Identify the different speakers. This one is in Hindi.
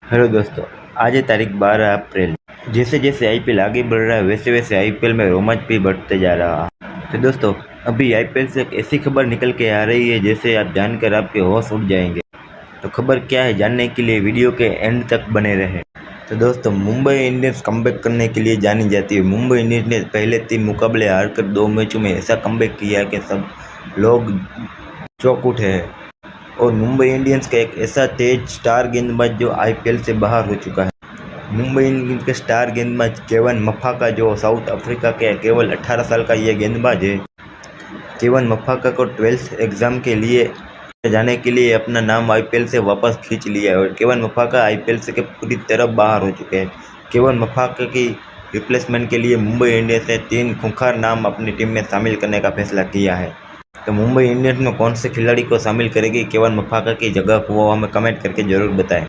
Speaker 1: हेलो दोस्तों। आज है तारीख 12 अप्रैल। जैसे जैसे आईपीएल आगे बढ़ रहा है वैसे वैसे आईपीएल में रोमांच भी बढ़ते जा रहा है। तो दोस्तों, अभी आईपीएल से एक ऐसी खबर निकल के आ रही है जैसे आप जानकर आपके होश उड़ जाएंगे। तो खबर क्या है जानने के लिए वीडियो के एंड तक बने रहे। तो दोस्तों, मुंबई इंडियंस कमबैक करने के लिए जानी जाती है। मुंबई इंडियंस ने पहले 3 मुकाबले हारकर 2 मैचों में ऐसा कमबैक किया कि सब लोग चौंक उठे हैं। और मुंबई इंडियंस का एक ऐसा तेज स्टार गेंदबाज जो आईपीएल से बाहर हो चुका है। मुंबई इंडियंस के स्टार गेंदबाज केवन मफाका, जो साउथ अफ्रीका के केवल 18 साल का ये गेंदबाज है। केवन मफाका को 12th एग्जाम के लिए जाने के लिए अपना नाम आईपीएल से वापस खींच लिया है और केवन मफाका आईपीएल से के पूरी तरह बाहर हो चुके हैं। केवन मफाका की रिप्लेसमेंट के लिए मुंबई इंडियंस ने 3 खूंखार नाम अपनी टीम में शामिल करने का फैसला किया है। तो मुंबई इंडियंस में कौन से खिलाड़ी को शामिल करेगी केवन मफाका की जगह, वो हमें कमेंट करके ज़रूर बताएं।